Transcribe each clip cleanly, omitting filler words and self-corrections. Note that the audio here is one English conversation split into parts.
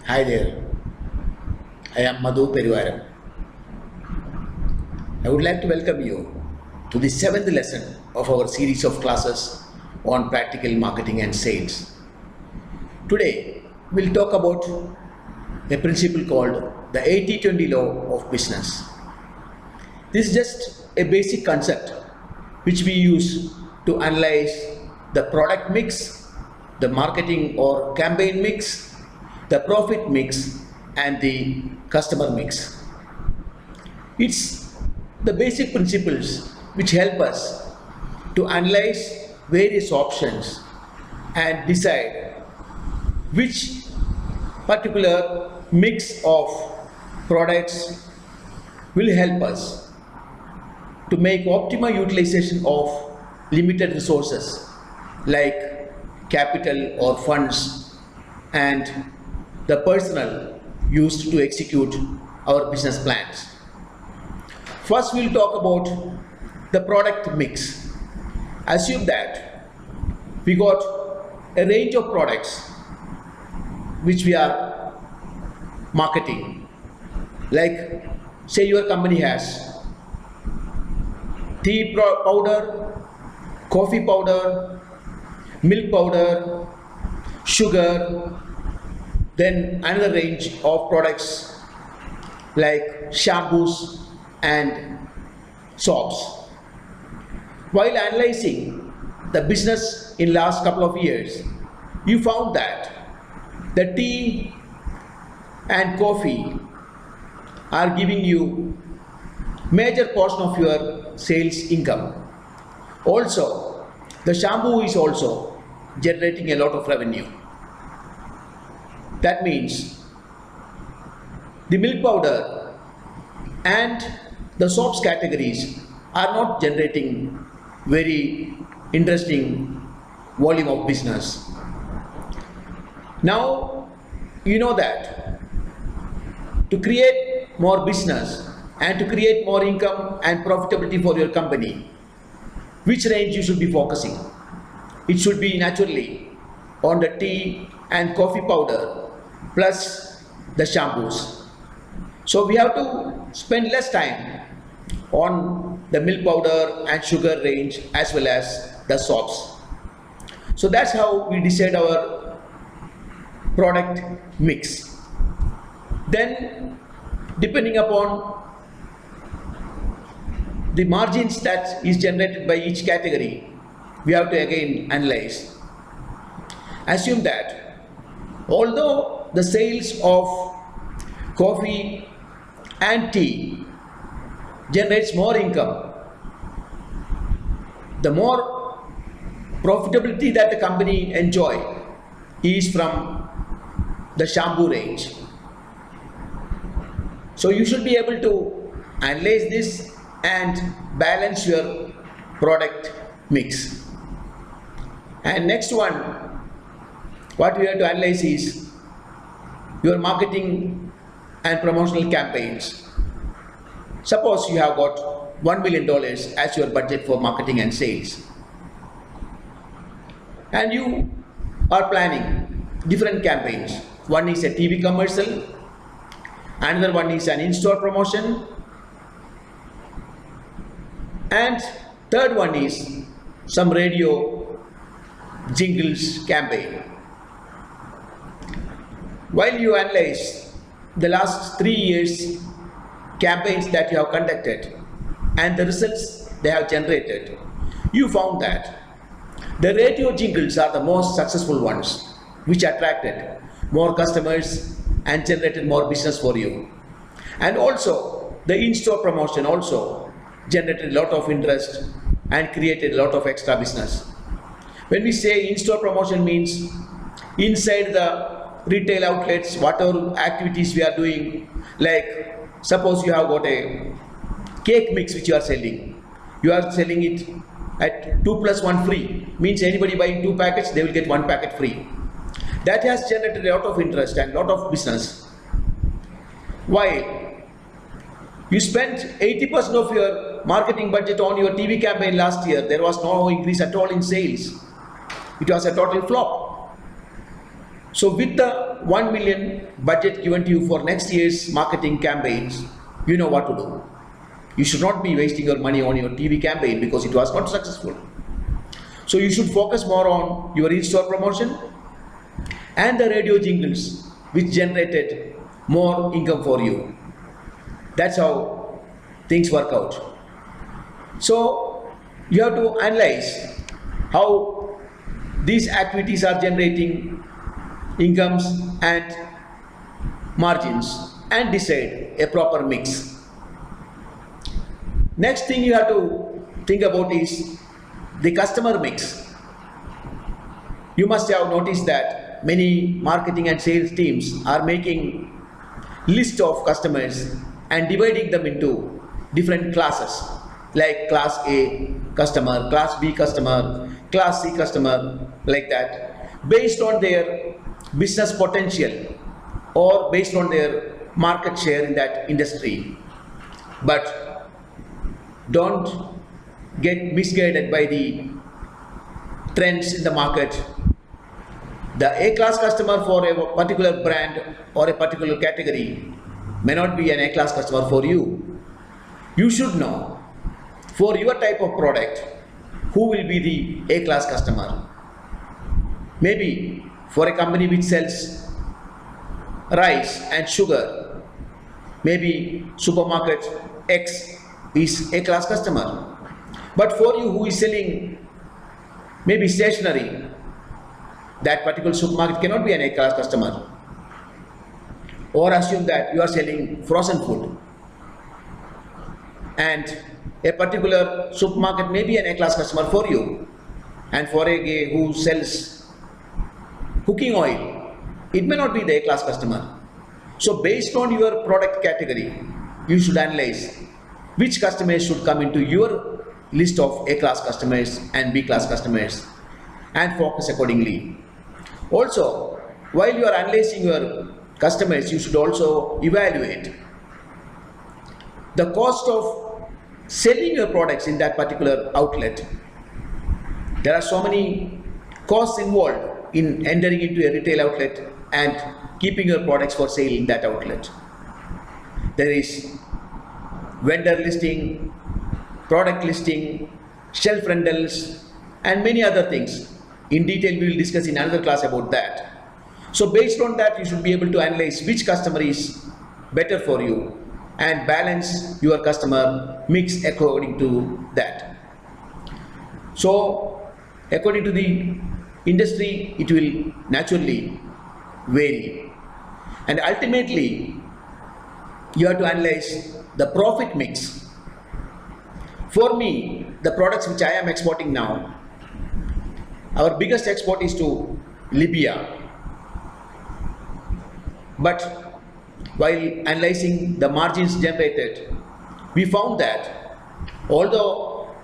Hi there, I am Madhu Peruvaram. I would like to welcome you to the seventh lesson of our series of classes on practical marketing and sales. Today, we'll talk about a principle called the 80-20 law of business. This is just a basic concept which we use to analyze the product mix, the marketing or campaign mix, the profit mix, and the customer mix. It's the basic principles which help us to analyze various options and decide which particular mix of products will help us to make optimal utilization of limited resources like capital or funds and the personnel used to execute our business plans. First, we'll talk about the product mix. Assume that we got a range of products which we are marketing. Like, say your company has tea powder, coffee powder, milk powder, sugar, then another range of products like shampoos and soaps. While analyzing the business in last couple of years, you found that the tea and coffee are giving you major portion of your sales income. Also, the shampoo is also generating a lot of revenue. That means the milk powder and the soaps categories are not generating very interesting volume of business. Now, you know that to create more business and to create more income and profitability for your company, which range you should be focusing? It should be naturally on the tea and coffee powder plus the shampoos. So we have to spend less time on the milk powder and sugar range as well as the soaps. So that's how we decide our product mix. Then, depending upon the margins that is generated by each category, we have to again analyze. Assume that although the sales of coffee and tea generates more income, the more profitability that the company enjoy is from the shampoo range. So you should be able to analyze this and balance your product mix. And next one, what we have to analyze is your marketing and promotional campaigns. Suppose you have got $1 million as your budget for marketing and sales, and you are planning different campaigns. One is a TV commercial, another one is an in-store promotion, and third one is some radio jingles campaign. While you analyze the last 3 years campaigns that you have conducted and the results they have generated, you found that the radio jingles are the most successful ones, which attracted more customers and generated more business for you. And also the in-store promotion also generated a lot of interest and created a lot of extra business. When we say in-store promotion, means inside the retail outlets, whatever activities we are doing, like suppose you have got a cake mix which you are selling it at 2 plus 1 free, means anybody buying 2 packets, they will get 1 packet free. That has generated a lot of interest and a lot of business. Why? You spent 80% of your marketing budget on your TV campaign last year. There was no increase at all in sales. It was a total flop. So with the 1 million budget given to you for next year's marketing campaigns, you know what to do. You should not be wasting your money on your TV campaign because it was not successful. So you should focus more on your in-store promotion and the radio jingles which generated more income for you. That's how things work out. So you have to analyze how these activities are generating incomes and margins and decide a proper mix. Next thing you have to think about is the customer mix. You must have noticed that many marketing and sales teams are making list of customers and dividing them into different classes like class A customer, class B customer, class C customer, like that, based on their business potential or based on their market share in that industry. But don't get misguided by the trends in the market. The A-class customer for a particular brand or a particular category may not be an A-class customer for you. You should know for your type of product who will be the A-class customer. Maybe for a company which sells rice and sugar, maybe supermarket X is A-class customer. But for you who is selling maybe stationery, that particular supermarket cannot be an A-class customer. Or assume that you are selling frozen food and a particular supermarket may be an A-class customer for you. And for a guy who sells cooking oil, it may not be the A-class customer. So based on your product category, you should analyze which customers should come into your list of A-class customers and B-class customers and focus accordingly. Also, while you are analyzing your customers, you should also evaluate the cost of selling your products in that particular outlet. There are so many costs involved in entering into a retail outlet and keeping your products for sale in that outlet. There is vendor listing, product listing, shelf rentals, and many other things. In detail, we will discuss in another class about that. So based on that, you should be able to analyze which customer is better for you and balance your customer mix according to that. So according to the industry, it will naturally vary. And ultimately, you have to analyze the profit mix. For me, the products which I am exporting now, our biggest export is to Libya. But while analyzing the margins generated, we found that although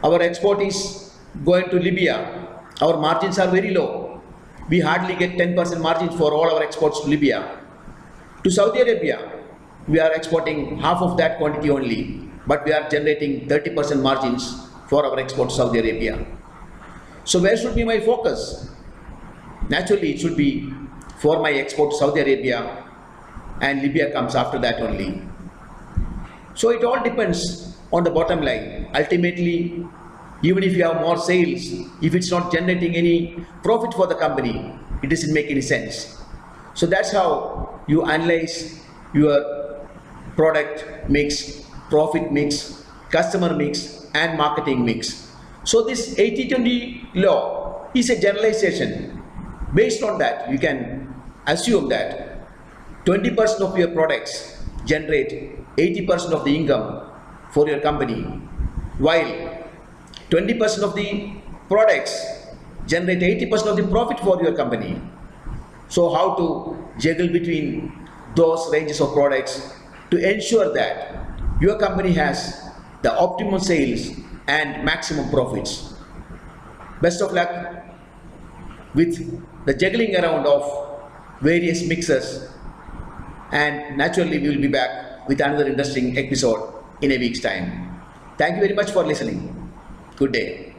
our export is going to Libya, our margins are very low. We hardly get 10% margins for all our exports to Libya. To Saudi Arabia, we are exporting half of that quantity only, but we are generating 30% margins for our export to Saudi Arabia. So where should be my focus? Naturally, it should be for my export to Saudi Arabia, and Libya comes after that only. So it all depends on the bottom line. Ultimately, even if you have more sales, if it's not generating any profit for the company, it doesn't make any sense. So that's how you analyze your product mix, profit mix, customer mix, and marketing mix. So this 80-20 law is a generalization. Based on that, you can assume that 20% of your products generate 80% of the income for your company, while 20% of the products generate 80% of the profit for your company. So how to juggle between those ranges of products to ensure that your company has the optimum sales and maximum profits. Best of luck with the juggling around of various mixes, and naturally we will be back with another interesting episode in a week's time. Thank you very much for listening. Good day.